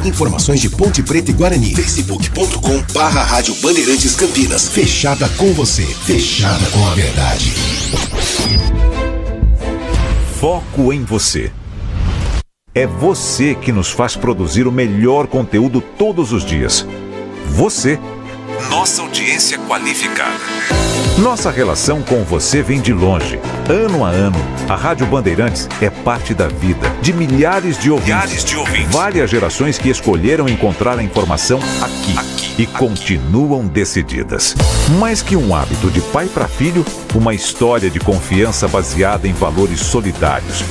Informações de Ponte Preta e Guarani. facebook.com/Rádio Bandeirantes Campinas. Fechada com você. Fechada com a verdade. Foco em você. É você que nos faz produzir o melhor conteúdo todos os dias. Você, nossa audiência qualificada. Nossa relação com você vem de longe. Ano a ano, a Rádio Bandeirantes é parte da vida de milhares de ouvintes. Várias gerações que escolheram encontrar a informação aqui e continuam decididas. Mais que um hábito de pai para filho, uma história de confiança baseada em valores solidários.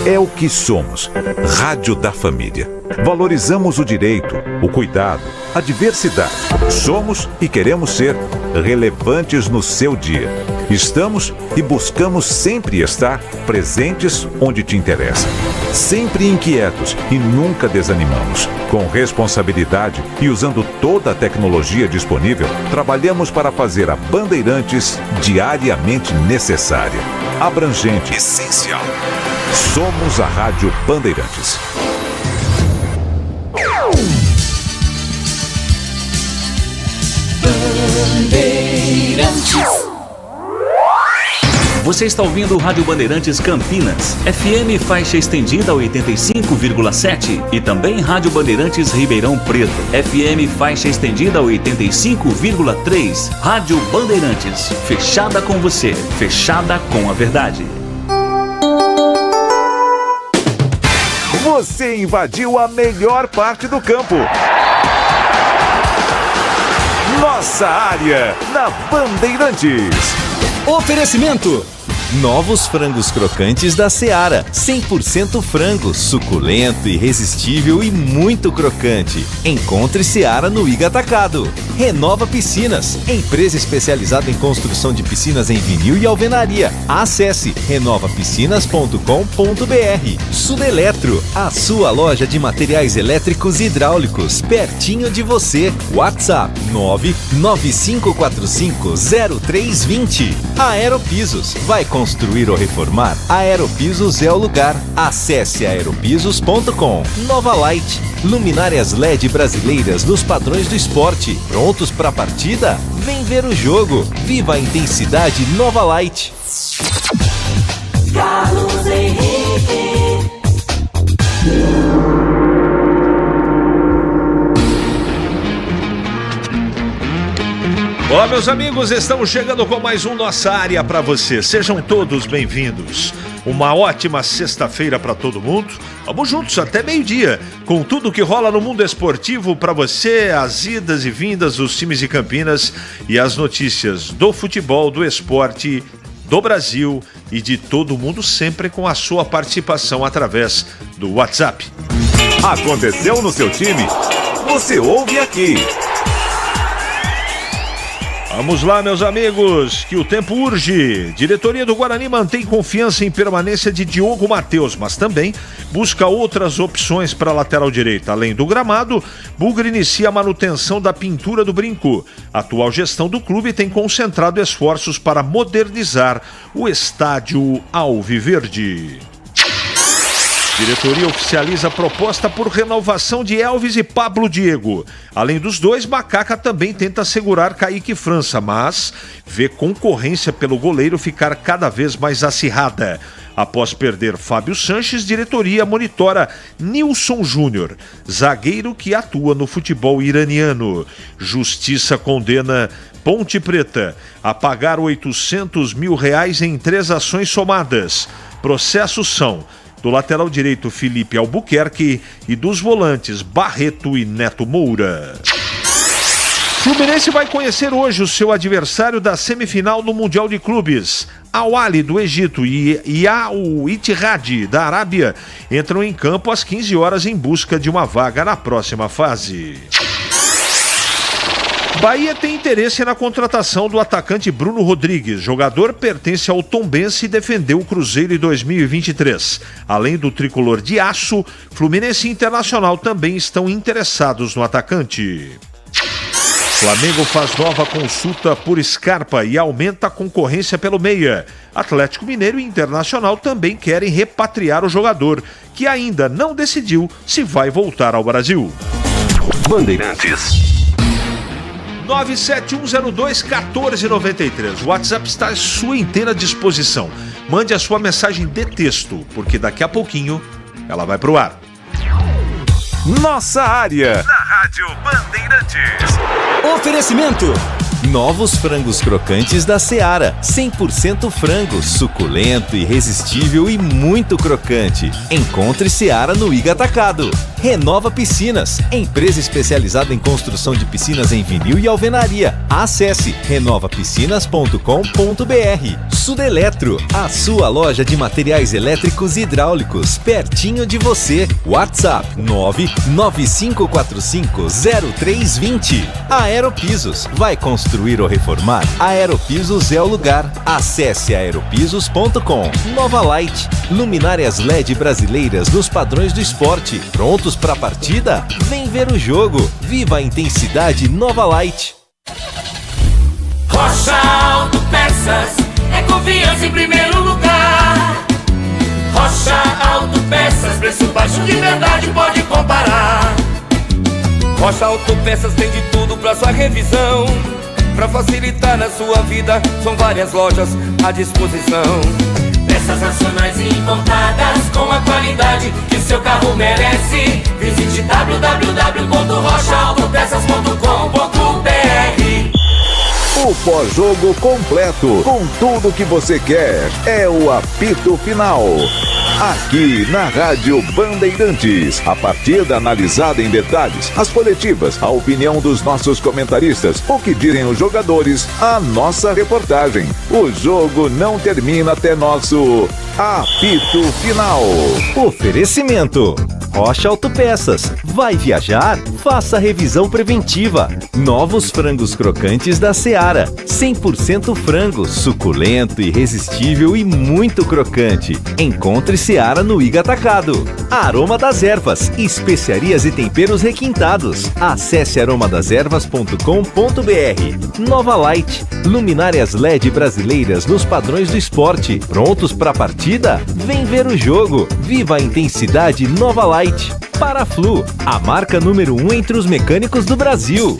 É o que somos. Rádio da Família. Valorizamos o direito, o cuidado, a diversidade. Somos e queremos ser relevantes no seu dia. Estamos e buscamos sempre estar presentes onde te interessa. Sempre inquietos e nunca desanimamos. Com responsabilidade e usando toda a tecnologia disponível, trabalhamos para fazer a Bandeirantes diariamente necessária, abrangente, essencial. Somos a Rádio Bandeirantes. Você está ouvindo Rádio Bandeirantes Campinas, FM faixa estendida 85,7 e também Rádio Bandeirantes Ribeirão Preto, FM faixa estendida 85,3. Rádio Bandeirantes, fechada com você, fechada com a verdade. Você invadiu a melhor parte do campo. Nossa área, na Bandeirantes. Oferecimento: novos frangos crocantes da Seara. 100% frango, suculento, irresistível e muito crocante. Encontre Seara no Iga Atacado. Renova Piscinas, empresa especializada em construção de piscinas em vinil e alvenaria. Acesse renovapiscinas.com.br. Sudeletro, a sua loja de materiais elétricos e hidráulicos, pertinho de você. WhatsApp 995450320. Aeropisos, vai construir ou reformar? Aeropisos é o lugar. Acesse aeropisos.com. Nova Light, luminárias LED brasileiras nos padrões do esporte. Prontos para a partida? Vem ver o jogo. Viva a intensidade Nova Light. Carlos Henrique. Olá, meus amigos, estamos chegando com mais um Nossa Área para você. Sejam todos bem-vindos. Uma ótima sexta-feira para todo mundo. Vamos juntos até meio-dia, com tudo que rola no mundo esportivo para você, as idas e vindas dos times de Campinas e as notícias do futebol, do esporte, do Brasil e de todo mundo, sempre com a sua participação através do WhatsApp. Aconteceu no seu time? Você ouve aqui. Vamos lá, meus amigos, que o tempo urge. Diretoria do Guarani mantém confiança em permanência de Diogo Matheus, mas também busca outras opções para a lateral direita. Além do gramado, Bugre inicia a manutenção da pintura do Brinco. A atual gestão do clube tem concentrado esforços para modernizar o estádio Alviverde. Diretoria oficializa a proposta por renovação de Elvis e Pablo Diego. Além dos dois, Macaca também tenta segurar Kaique França, mas vê concorrência pelo goleiro ficar cada vez mais acirrada. Após perder Fábio Sanches, diretoria monitora Nilson Júnior, zagueiro que atua no futebol iraniano. Justiça condena Ponte Preta a pagar R$800 mil em 3 ações somadas. Processos são do lateral direito Felipe Albuquerque e dos volantes Barreto e Neto Moura. Fluminense vai conhecer hoje o seu adversário da semifinal no Mundial de Clubes. Al Ahly do Egito e Al Ittihad da Arábia entram em campo às 15 horas em busca de uma vaga na próxima fase. Bahia tem interesse na contratação do atacante Bruno Rodrigues. Jogador pertence ao Tombense e defendeu o Cruzeiro em 2023. Além do tricolor de aço, Fluminense e Internacional também estão interessados no atacante. Flamengo faz nova consulta por Scarpa e aumenta a concorrência pelo meia. Atlético Mineiro e Internacional também querem repatriar o jogador, que ainda não decidiu se vai voltar ao Brasil. Bandeirantes. 97102-1493. O WhatsApp está à sua inteira disposição. Mande a sua mensagem de texto, porque daqui a pouquinho ela vai pro ar. Nossa área, na Rádio Bandeirantes. Oferecimento: novos frangos crocantes da Seara. 100% frango, suculento, irresistível e muito crocante. Encontre Seara no Iga Atacado. Renova Piscinas, empresa especializada em construção de piscinas em vinil e alvenaria. Acesse renovapiscinas.com.br. Sudeletro, a sua loja de materiais elétricos e hidráulicos, pertinho de você. WhatsApp 995450320. Aeropisos, vai construir ou reformar? Aeropisos é o lugar. Acesse aeropisos.com. Nova Light, luminárias LED brasileiras nos padrões do esporte. Prontos para a partida? Vem ver o jogo. Viva a intensidade Nova Light. Rocha Autopeças é confiança em primeiro lugar. Rocha Autopeças, preço baixo de verdade, pode comparar. Rocha Autopeças tem de tudo pra sua revisão. Pra facilitar na sua vida, são várias lojas à disposição. Peças nacionais e importadas com a qualidade que seu carro merece. Visite www.rochaautopeças.com.br. O pós-jogo completo, com tudo que você quer, é o apito final. Aqui na Rádio Bandeirantes, a partida analisada em detalhes, as coletivas, a opinião dos nossos comentaristas, o que dizem os jogadores, a nossa reportagem. O jogo não termina até nosso apito final. Oferecimento: Rocha Autopeças. Vai viajar? Faça revisão preventiva. Novos frangos crocantes da Seara. 100% frango, suculento, irresistível e muito crocante. Encontre Seara no Iga Atacado. Aroma das Ervas, especiarias e temperos requintados. Acesse aromadeservas.com.br. Nova Light, luminárias LED brasileiras nos padrões do esporte. Prontos para a partida? Vem ver o jogo. Viva a intensidade Nova Light. Paraflu, a marca número 1 entre os mecânicos do Brasil.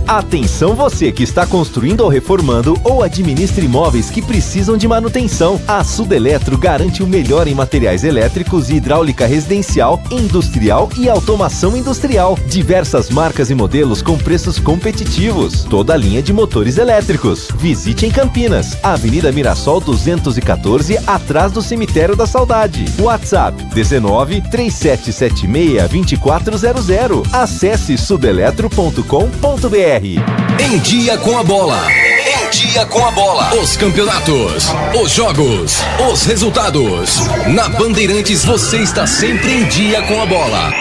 Atenção você que está construindo ou reformando ou administra imóveis que precisam de manutenção. A Sudeletro garante o melhor em materiais elétricos e hidráulica residencial, industrial e automação industrial. Diversas marcas e modelos com preços competitivos. Toda a linha de motores elétricos. Visite em Campinas, Avenida Mirassol 214, atrás do Cemitério da Saudade. WhatsApp 19 3776 2400. Acesse sudeletro.com.br. Em dia com a bola. Em dia com a bola. Os campeonatos, os jogos, os resultados. Na Bandeirantes você está sempre em dia com a bola.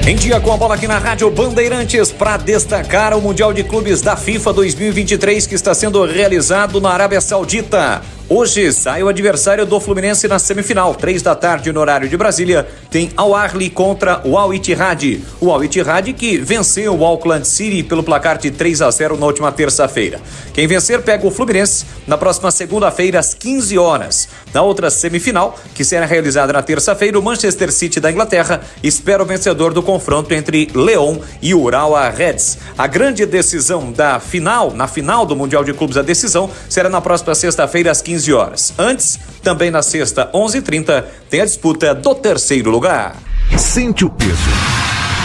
Em dia com a bola aqui na Rádio Bandeirantes para destacar o Mundial de Clubes da FIFA 2023 que está sendo realizado na Arábia Saudita. Hoje sai o adversário do Fluminense na semifinal, 15h no horário de Brasília, tem Al Ahly contra o Al Ittihad. O Al Ittihad que venceu o Auckland City pelo placar de 3-0 na última terça-feira. Quem vencer pega o Fluminense na próxima segunda-feira às 15 horas. Na outra semifinal, que será realizada na terça-feira, o Manchester City da Inglaterra espera o vencedor do confronto entre León e Urawa Reds. A grande decisão da final, na final do Mundial de Clubes, a decisão será na próxima sexta-feira às 15 horas. Antes, também na sexta, 11h30, tem a disputa do terceiro lugar. Sente o peso.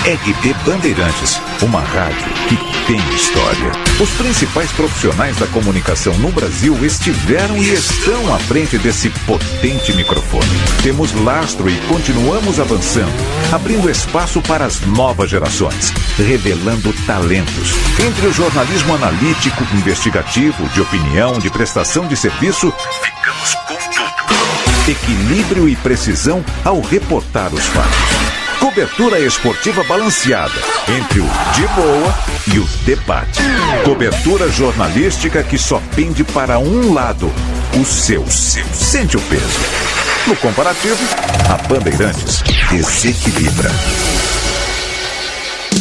EGP Bandeirantes, uma rádio que tem história. Os principais profissionais da comunicação no Brasil estiveram e estão à frente desse potente microfone. Temos lastro e continuamos avançando, abrindo espaço para as novas gerações, revelando talentos. Entre o jornalismo analítico, investigativo, de opinião, de prestação de serviço, ficamos com tudo. Equilíbrio e precisão ao reportar os fatos. Cobertura esportiva balanceada entre o de boa e o debate. Cobertura jornalística que só pende para um lado, o seu. Sente o peso. No comparativo, a Bandeirantes desequilibra.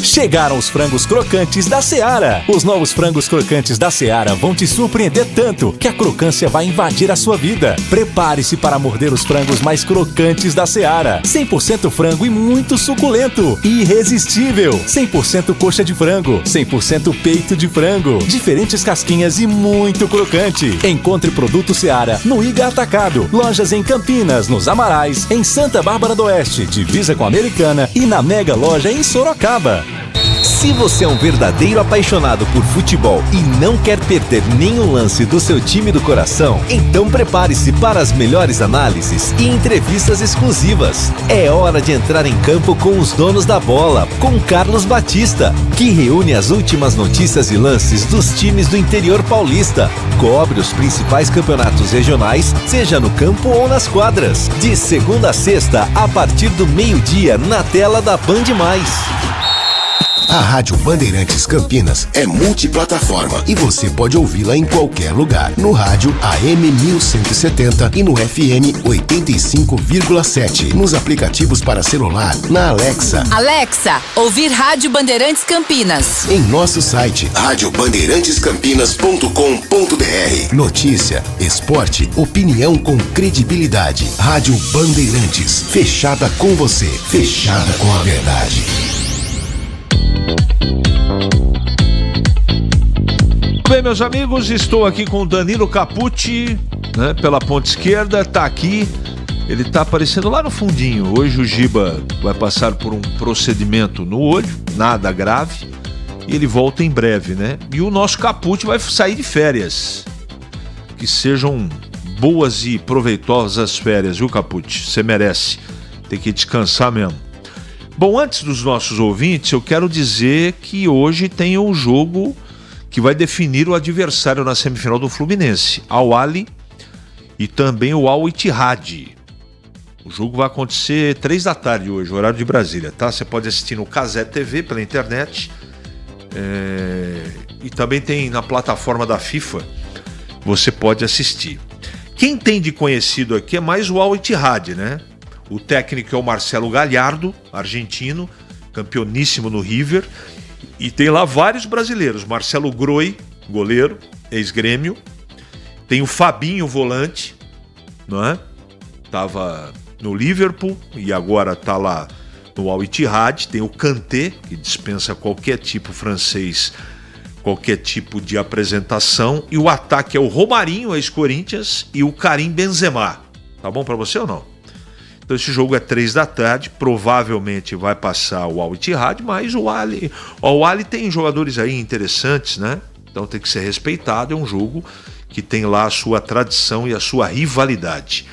Chegaram os frangos crocantes da Seara. Os novos frangos crocantes da Seara vão te surpreender tanto que a crocância vai invadir a sua vida. Prepare-se para morder os frangos mais crocantes da Seara. 100% frango e muito suculento. Irresistível. 100% coxa de frango. 100% peito de frango. Diferentes casquinhas e muito crocante. Encontre produto Seara no Iga Atacado. Lojas em Campinas, nos Amarais, em Santa Bárbara do Oeste, divisa com a Americana e na Mega Loja em Sorocaba. Se você é um verdadeiro apaixonado por futebol e não quer perder nenhum lance do seu time do coração, então prepare-se para as melhores análises e entrevistas exclusivas. É hora de entrar em campo com os donos da bola, com Carlos Batista, que reúne as últimas notícias e lances dos times do interior paulista. Cobre os principais campeonatos regionais, seja no campo ou nas quadras. De segunda a sexta, a partir do meio-dia, na tela da Band+. A Rádio Bandeirantes Campinas é multiplataforma e você pode ouvi-la em qualquer lugar. No rádio AM 1170 e no FM 85,7. Nos aplicativos para celular, na Alexa. Alexa, ouvir Rádio Bandeirantes Campinas. Em nosso site, radiobandeirantescampinas.com.br. Notícia, esporte, opinião com credibilidade. Rádio Bandeirantes, fechada com você, fechada com a verdade. Bem, meus amigos, estou aqui com o Danilo Capucci, né, pela ponta esquerda, tá aqui, ele tá aparecendo lá no fundinho. Hoje o Giba vai passar por um procedimento no olho, nada grave, e ele volta em breve, né? E o nosso Capucci vai sair de férias. Que sejam boas e proveitosas férias, viu, Capucci? Você merece, tem que descansar mesmo. Bom, antes dos nossos ouvintes, eu quero dizer que hoje tem um jogo que vai definir o adversário na semifinal do Fluminense, Al Ahly e também o Al Ittihad. O jogo vai acontecer 3 da tarde hoje, horário de Brasília, tá? Você pode assistir no Cazé TV pela internet e também tem na plataforma da FIFA, você pode assistir. Quem tem de conhecido aqui é mais o Al Ittihad, né? O técnico é o Marcelo Gallardo, argentino, campeoníssimo no River. E tem lá vários brasileiros. Marcelo Groi, goleiro, ex-Grêmio. Tem o Fabinho, volante, não é? Tava no Liverpool e agora tá lá no Al Ittihad. Tem o Kanté, que dispensa qualquer tipo francês, qualquer tipo de apresentação. E o ataque é o Romarinho, ex-Corinthians, e o Karim Benzema. Tá bom pra você ou não? Então esse jogo é 3 da tarde, provavelmente vai passar o Al Ittihad, mas o Al Ahly tem jogadores aí interessantes, né? Então tem que ser respeitado, é um jogo que tem lá a sua tradição e a sua rivalidade.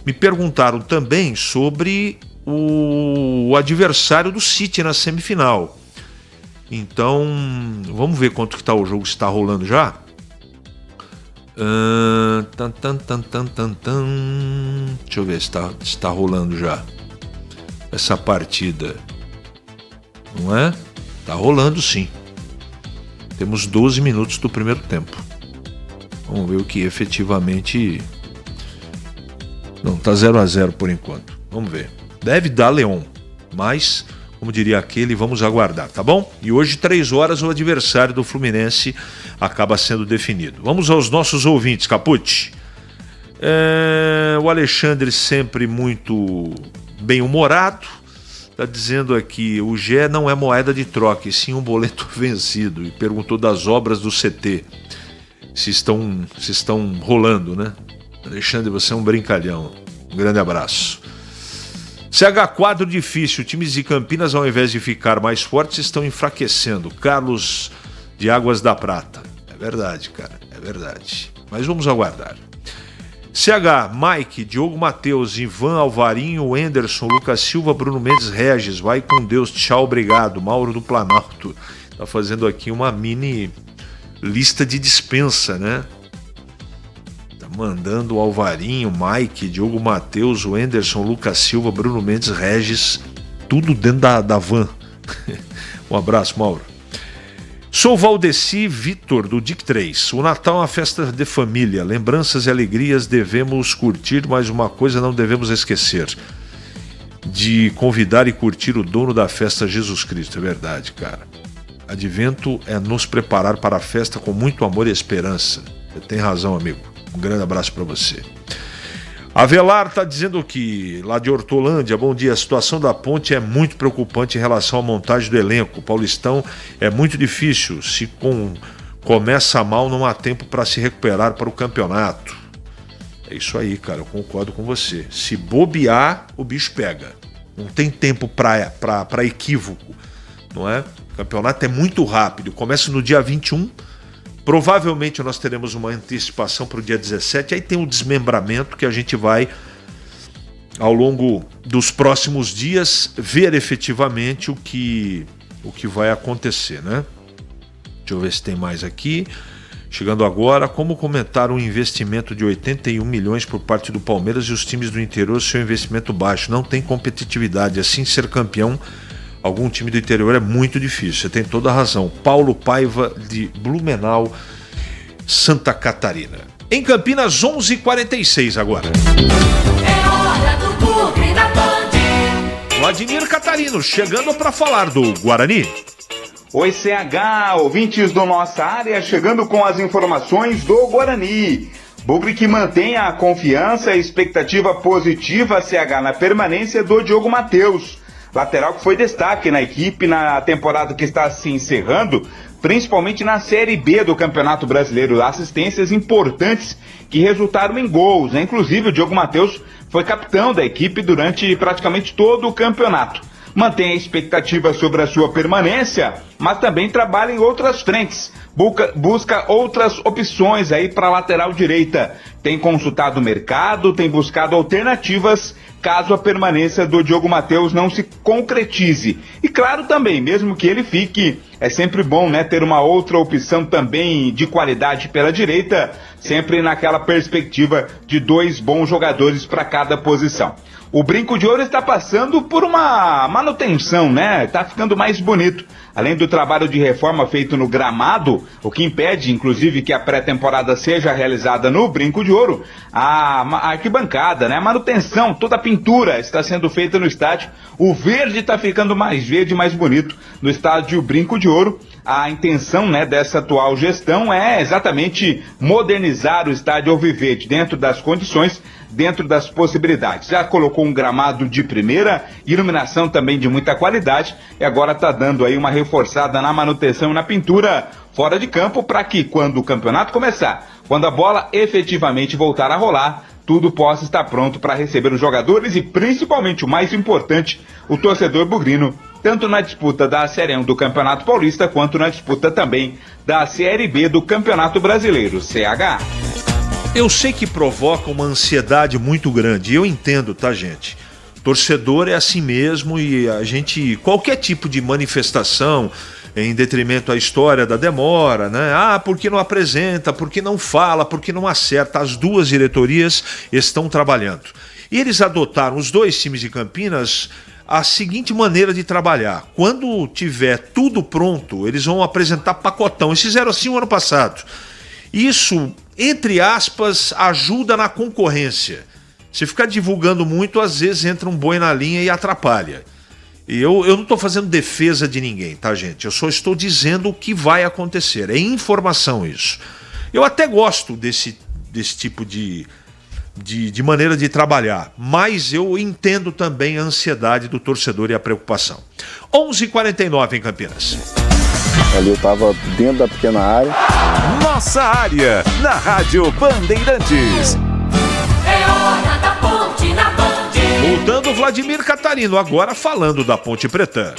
Me perguntaram também sobre o adversário do City na semifinal. Então, vamos ver quanto que tá o jogo, se está rolando já? Deixa eu ver se está rolando já essa partida. Não é? Tá rolando sim. Temos 12 minutos do primeiro tempo. Vamos ver o que efetivamente... Não, tá 0-0 por enquanto. Vamos ver. Deve dar Leão, mas, como diria aquele, vamos aguardar, tá bom? E hoje, 3 horas, o adversário do Fluminense acaba sendo definido. Vamos aos nossos ouvintes, Capucci. O Alexandre, sempre muito bem-humorado, está dizendo aqui: o Gé não é moeda de troca, e sim um boleto vencido. E perguntou das obras do CT, se estão rolando, né? Alexandre, você é um brincalhão. Um grande abraço. CH, quadro difícil. Times de Campinas, ao invés de ficar mais fortes, estão enfraquecendo. Carlos de Águas da Prata. É verdade, cara. É verdade. Mas vamos aguardar. CH, Mike, Diogo Matheus, Ivan, Alvarinho, Anderson, Lucas Silva, Bruno Mendes, Regis. Vai com Deus. Tchau, obrigado. Mauro do Planalto. Tá fazendo aqui uma mini lista de dispensa, né? Mandando o Alvarinho, Mike, Diogo Matheus, o Anderson, Lucas Silva, Bruno Mendes, Regis, tudo dentro da van. Um abraço, Mauro. Sou Valdeci Vitor, do DIC 3. O Natal é uma festa de família. Lembranças e alegrias devemos curtir, mas uma coisa não devemos esquecer: de convidar e curtir o dono da festa, Jesus Cristo. É verdade, cara. Advento é nos preparar para a festa com muito amor e esperança. Você tem razão, amigo. Um grande abraço para você. Avelar está dizendo que, lá de Hortolândia, bom dia, a situação da Ponte é muito preocupante em relação à montagem do elenco. O Paulistão é muito difícil, se começa mal não há tempo para se recuperar para o campeonato. É isso aí, cara, eu concordo com você. Se bobear, o bicho pega. Não tem tempo para equívoco, não é? O campeonato é muito rápido, começa no dia 21. Provavelmente nós teremos uma antecipação para o dia 17, aí tem um desmembramento que a gente vai, ao longo dos próximos dias, ver efetivamente o que vai acontecer, né? Deixa eu ver se tem mais aqui. Chegando agora, como comentar um investimento de 81 milhões por parte do Palmeiras e os times do interior, seu investimento baixo? Não tem competitividade, assim ser campeão... Algum time do interior é muito difícil, você tem toda a razão. Paulo Paiva, de Blumenau, Santa Catarina. Em Campinas, 11h46 agora. É hora do Bugre da Band. Vladimir Catarino, chegando para falar do Guarani. Oi, CH, ouvintes do Nossa Área, chegando com as informações do Guarani. Bugre que mantém a confiança e expectativa positiva, CH, na permanência do Diogo Matheus. Lateral que foi destaque na equipe na temporada que está se encerrando, principalmente na Série B do Campeonato Brasileiro. Assistências importantes que resultaram em gols, né? Inclusive o Diogo Matheus foi capitão da equipe durante praticamente todo o campeonato. Mantém a expectativa sobre a sua permanência, mas também trabalha em outras frentes. Busca outras opções aí para a lateral direita. Tem consultado o mercado, tem buscado alternativas caso a permanência do Diogo Matheus não se concretize. E claro também, mesmo que ele fique, é sempre bom, né, ter uma outra opção também de qualidade pela direita, sempre naquela perspectiva de 2 bons jogadores para cada posição. O Brinco de Ouro está passando por uma manutenção, né? Está ficando mais bonito. Além do trabalho de reforma feito no gramado, o que impede, inclusive, que a pré-temporada seja realizada no Brinco de Ouro, a arquibancada, né? A manutenção, toda a pintura está sendo feita no estádio. O verde está ficando mais verde, mais bonito no estádio Brinco de Ouro. A intenção, né, dessa atual gestão é exatamente modernizar o estádio Alviverde dentro das condições, dentro das possibilidades. Já colocou um gramado de primeira, iluminação também de muita qualidade, e agora está dando aí uma reforçada na manutenção e na pintura fora de campo para que quando o campeonato começar, quando a bola efetivamente voltar a rolar, tudo possa estar pronto para receber os jogadores e principalmente o mais importante, o torcedor bugrino, tanto na disputa da Série 1 do Campeonato Paulista quanto na disputa também da Série B do Campeonato Brasileiro, CH. Eu sei que provoca uma ansiedade muito grande, e eu entendo, tá, gente? Torcedor é assim mesmo e a gente, qualquer tipo de manifestação em detrimento à história da demora, né? Ah, porque não apresenta, porque não fala, porque não acerta. As duas diretorias estão trabalhando. E eles adotaram, os dois times de Campinas, a seguinte maneira de trabalhar. Quando tiver tudo pronto, eles vão apresentar pacotão. Eles fizeram assim o ano passado. Isso, entre aspas, ajuda na concorrência. Se ficar divulgando muito, às vezes entra um boi na linha e atrapalha. E eu não estou fazendo defesa de ninguém, tá, gente? Eu só estou dizendo o que vai acontecer. É informação isso. Eu até gosto desse tipo de maneira de trabalhar, mas eu entendo também a ansiedade do torcedor e a preocupação. 11h49 em Campinas. Ali eu estava dentro da pequena área. Nossa Área, na Rádio Bandeirantes. É hora da Ponte na Band. Voltando Vladimir Catarino, agora falando da Ponte Preta.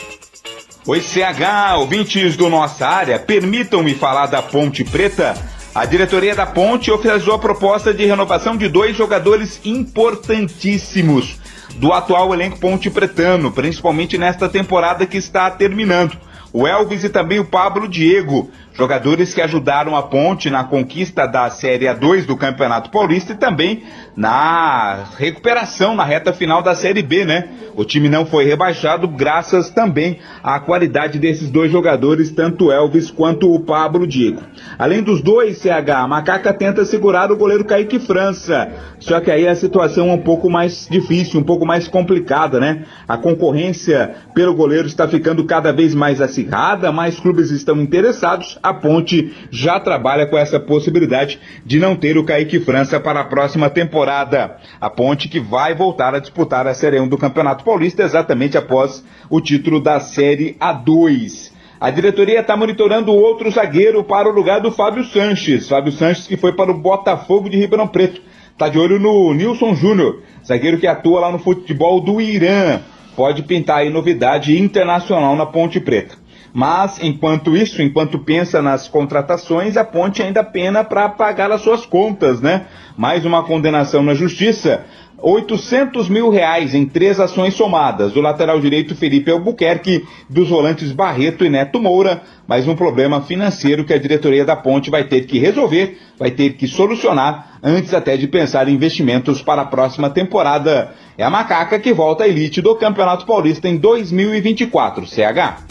Oi, CH, ouvintes do Nossa Área, permitam-me falar da Ponte Preta. A diretoria da Ponte ofereceu a proposta de renovação de 2 jogadores importantíssimos do atual elenco ponte pretano, principalmente nesta temporada que está terminando. O Elvis e também o Pablo Diego. Jogadores que ajudaram a Ponte na conquista da Série A2 do Campeonato Paulista e também na recuperação na reta final da Série B, né? O time não foi rebaixado graças também à qualidade desses dois jogadores, tanto o Elvis quanto o Pablo Diego. Além dos dois, CH, a Macaca tenta segurar o goleiro Kaique França, só que aí a situação é um pouco mais difícil, um pouco mais complicada, né? A concorrência pelo goleiro está ficando cada vez mais acirrada, mais clubes estão interessados, a Ponte já trabalha com essa possibilidade de não ter o Kaique França para a próxima temporada. A Ponte que vai voltar a disputar a Série 1 do Campeonato Paulista exatamente após o título da Série A2. A diretoria está monitorando outro zagueiro para o lugar do Fábio Sanches. Fábio Sanches que foi para o Botafogo de Ribeirão Preto. Está de olho no Nilson Júnior, zagueiro que atua lá no futebol do Irã. Pode pintar aí novidade internacional na Ponte Preta. Mas, enquanto pensa nas contratações, a Ponte ainda pena para pagar as suas contas, né? Mais uma condenação na justiça, R$800 mil em 3 ações somadas, do lateral direito Felipe Albuquerque, dos volantes Barreto e Neto Moura, mais um problema financeiro que a diretoria da Ponte vai ter que resolver, vai ter que solucionar, antes até de pensar em investimentos para a próxima temporada. É a Macaca que volta à elite do Campeonato Paulista em 2024, CH.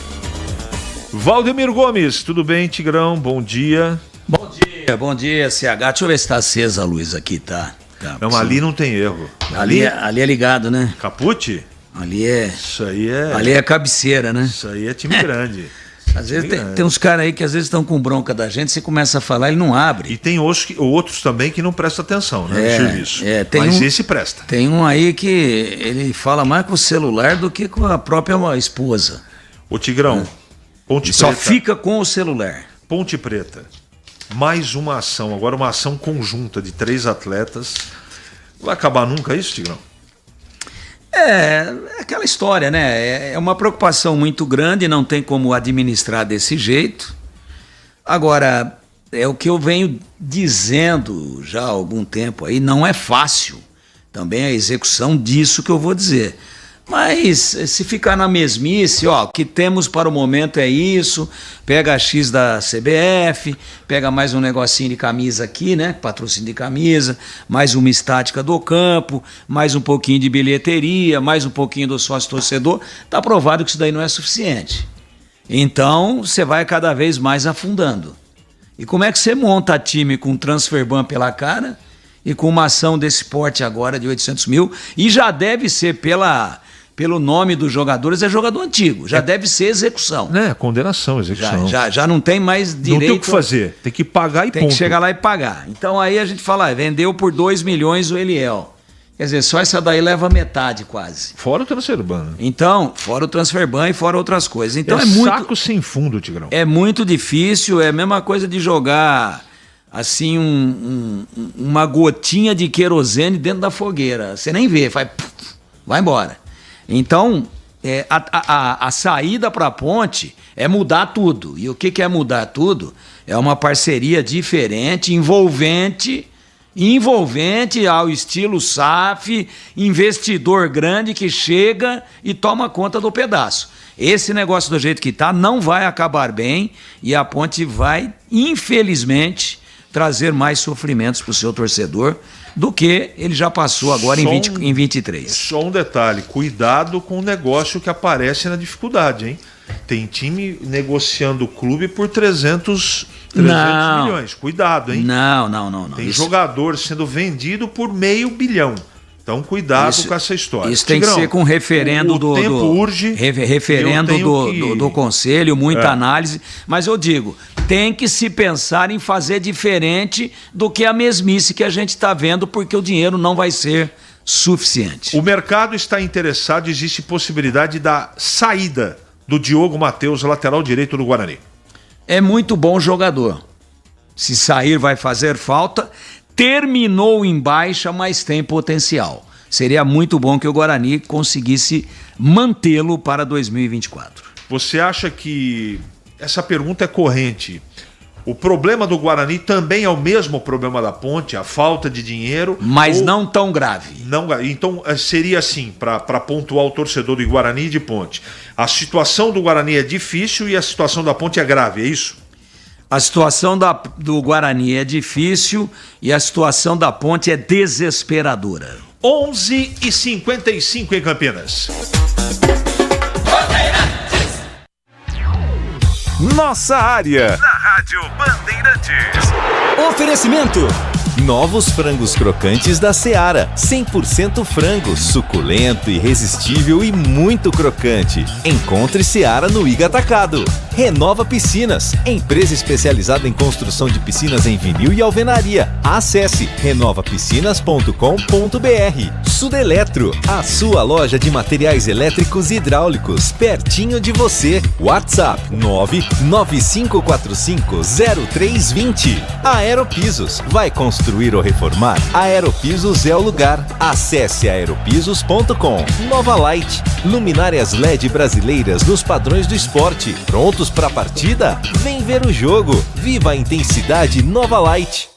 Valdemir Gomes, tudo bem, Tigrão? Bom dia. Bom dia, CH. Deixa eu ver se tá acesa a luz aqui, tá? Não, ali não tem erro. Ali é ligado, né? Caput? Ali é... Isso aí é... Ali é cabeceira, né? Isso aí é time grande. Às vezes tem uns caras aí que às vezes estão com bronca da gente, você começa a falar, ele não abre. E tem outros também que não prestam atenção, né? No serviço. Mas esse presta. Tem um aí que ele fala mais com o celular do que com a própria esposa. Ô Tigrão, Ponte Preta. Só fica com o celular. Ponte Preta. Mais uma ação, agora uma ação conjunta de 3 atletas. Não vai acabar nunca isso, Tigrão? É aquela história, né? É uma preocupação muito grande, não tem como administrar desse jeito. Agora, é o que eu venho dizendo já há algum tempo aí, não é fácil também a execução disso que eu vou dizer. Mas se ficar na mesmice, o que temos para o momento é isso, pega a X da CBF, pega mais um negocinho de camisa aqui, né, patrocínio de camisa, mais uma estática do campo, mais um pouquinho de bilheteria, mais um pouquinho do sócio-torcedor, tá provado que isso daí não é suficiente. Então, você vai cada vez mais afundando. E como é que você monta time com transfer ban pela cara e com uma ação desse porte agora de 800 mil, e já deve ser pelo nome dos jogadores, é jogador antigo. Já deve ser execução. Condenação, execução. Já não tem mais direito. Não tem o que fazer. Tem que pagar e tem que chegar lá e pagar. Então aí a gente fala, vendeu por 2 milhões o Eliel. Quer dizer, só essa daí leva metade quase. Fora o transfer ban. Então, fora o transfer ban e fora outras coisas. Então é muito saco sem fundo, Tigrão. É muito difícil, é a mesma coisa de jogar assim uma gotinha de querosene dentro da fogueira. Você nem vê, vai embora. Então, a saída para a Ponte é mudar tudo. E o que é mudar tudo? É uma parceria diferente, envolvente ao estilo SAF, investidor grande que chega e toma conta do pedaço. Esse negócio do jeito que está não vai acabar bem e a Ponte vai, infelizmente, trazer mais sofrimentos para o seu torcedor do que ele já passou agora em 23. Só um detalhe, cuidado com o negócio que aparece na dificuldade, hein? Tem time negociando o clube por 300 milhões. Cuidado, hein? Não. Tem jogador sendo vendido por $500 milhão. Então, cuidado com essa história. Isso tem que ser com referendo do conselho, muita análise. Mas eu digo, tem que se pensar em fazer diferente do que a mesmice que a gente está vendo, porque o dinheiro não vai ser suficiente. O mercado está interessado, existe possibilidade da saída do Diogo Matheus, lateral direito do Guarani. É muito bom jogador. Se sair vai fazer falta. Terminou em baixa, mas tem potencial. Seria muito bom que o Guarani conseguisse mantê-lo para 2024. Você acha que essa pergunta é corrente? O problema do Guarani também é o mesmo problema da Ponte, a falta de dinheiro? Mas não tão grave. Então seria assim, para pontuar o torcedor do Guarani e de Ponte. A situação do Guarani é difícil e a situação da Ponte é grave, é isso? A situação do Guarani é difícil e a situação da Ponte é desesperadora. 11h55 em Campinas. Nossa área, na Rádio Bandeirantes. Oferecimento. Novos frangos crocantes da Seara. 100% frango, suculento, irresistível e muito crocante. Encontre Seara no Iga Atacado. Renova Piscinas, empresa especializada em construção de piscinas em vinil e alvenaria. Acesse renovapiscinas.com.br. Sudeletro, a sua loja de materiais elétricos e hidráulicos, pertinho de você. WhatsApp 995450320. Aeropisos, vai construir ou reformar? Aeropisos é o lugar. Acesse aeropisos.com. Nova Light, luminárias LED brasileiras nos padrões do esporte. Prontos para a partida? Vem ver o jogo. Viva a intensidade Nova Light.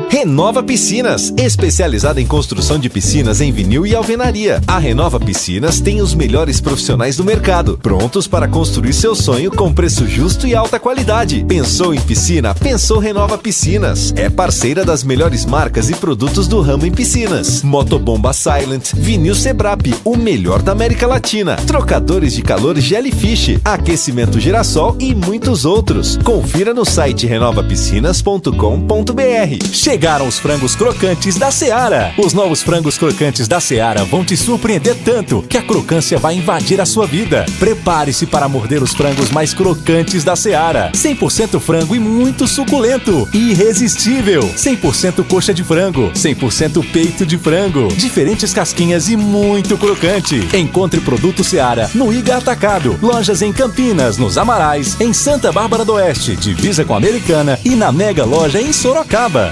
Renova Piscinas, especializada em construção de piscinas em vinil e alvenaria. A Renova Piscinas tem os melhores profissionais do mercado, prontos para construir seu sonho com preço justo e alta qualidade. Pensou em piscina? Pensou Renova Piscinas. É parceira das melhores marcas e produtos do ramo em piscinas. Motobomba Silent, Vinil Sebrap, o melhor da América Latina. Trocadores de calor Jellyfish, aquecimento Girassol e muitos outros. Confira no site renovapiscinas.com.br. Chegaram os frangos crocantes da Seara. Os novos frangos crocantes da Seara vão te surpreender tanto que a crocância vai invadir a sua vida. Prepare-se para morder os frangos mais crocantes da Seara. 100% frango e muito suculento. Irresistível. 100% coxa de frango. 100% peito de frango. Diferentes casquinhas e muito crocante. Encontre produto Seara no Iga Atacado. Lojas em Campinas, nos Amarais, em Santa Bárbara do Oeste, divisa com a Americana e na Mega Loja em Sorocaba.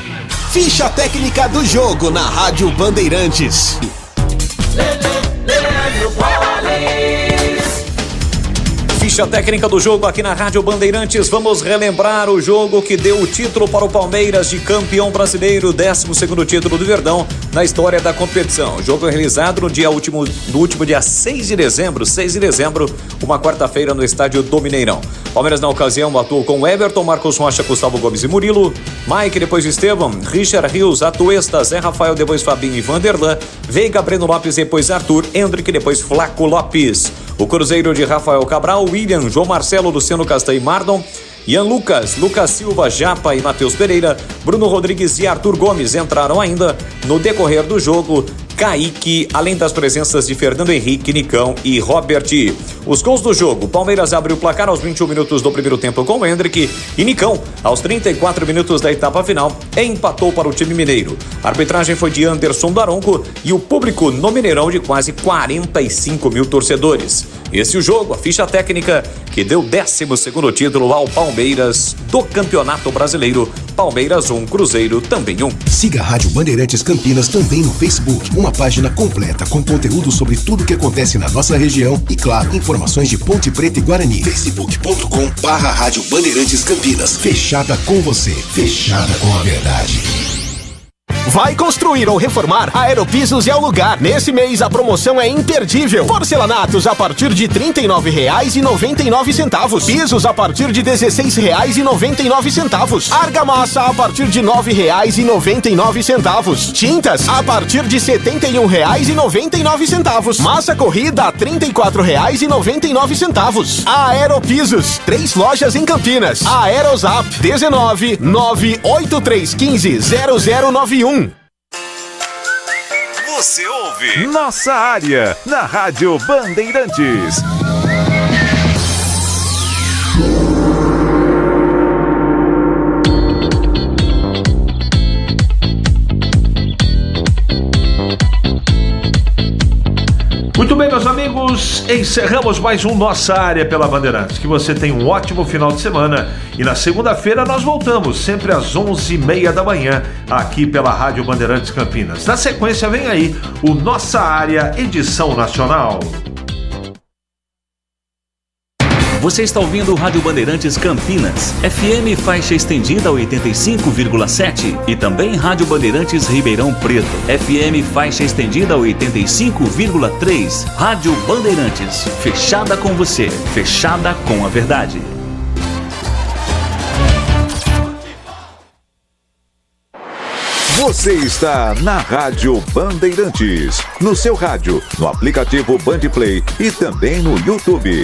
Ficha técnica do jogo na Rádio Bandeirantes. Ficha técnica do jogo aqui na Rádio Bandeirantes. Vamos relembrar o jogo que deu o título para o Palmeiras de campeão brasileiro, 12º título do Verdão na história da competição. O jogo realizado no último dia 6 de dezembro, uma quarta-feira no estádio do Mineirão. Palmeiras na ocasião atuou com Everton, Marcos Rocha, Gustavo Gomes e Murilo, Mike, depois Estevam, Richard Rios, Atuesta, Zé Rafael, depois Fabinho e Vanderlan, Veiga, Breno Lopes, depois Arthur, Hendrick, depois Flaco Lopes. O Cruzeiro de Rafael Cabral, William, João Marcelo, Luciano Castanho e Mardon, Ian Lucas, Lucas Silva, Japa e Matheus Pereira, Bruno Rodrigues e Arthur Gomes entraram ainda no decorrer do jogo. Kaique, além das presenças de Fernando Henrique, Nicão e Robert. Os gols do jogo: Palmeiras abriu o placar aos 21 minutos do primeiro tempo com Hendrick e Nicão, aos 34 minutos da etapa final, empatou para o time mineiro. A arbitragem foi de Anderson Daronco e o público no Mineirão de quase 45 mil torcedores. Esse é o jogo, a ficha técnica que deu 12º título ao Palmeiras do Campeonato Brasileiro. Palmeiras 1, Cruzeiro também 1. Siga a Rádio Bandeirantes Campinas também no Facebook. Uma página completa com conteúdo sobre tudo o que acontece na nossa região e, claro, informações de Ponte Preta e Guarani. facebook.com/Rádio Bandeirantes Campinas. Fechada com você. Fechada com a verdade. Vai construir ou reformar? A Aeropisos é o lugar. Nesse mês a promoção é imperdível. Porcelanatos a partir de R$ 39,99. Pisos a partir de R$ 16,99. Argamassa a partir de R$ 9,99. Tintas a partir de R$ 71,99. Massa corrida a R$ 34,99. Aeropisos, 3 lojas em Campinas. Aerozap 19 98315 0091. Você ouve Nossa Área na Rádio Bandeirantes. Muito bem, meus amigos, encerramos mais um Nossa Área pela Bandeirantes. Que você tenha um ótimo final de semana e na segunda-feira nós voltamos, sempre às 11h30 da manhã, aqui pela Rádio Bandeirantes Campinas. Na sequência vem aí o Nossa Área Edição Nacional. Você está ouvindo o Rádio Bandeirantes Campinas, FM faixa estendida 85,7 e também Rádio Bandeirantes Ribeirão Preto, FM faixa estendida 85,3. Rádio Bandeirantes, fechada com você, fechada com a verdade. Você está na Rádio Bandeirantes, no seu rádio, no aplicativo Bandplay e também no YouTube.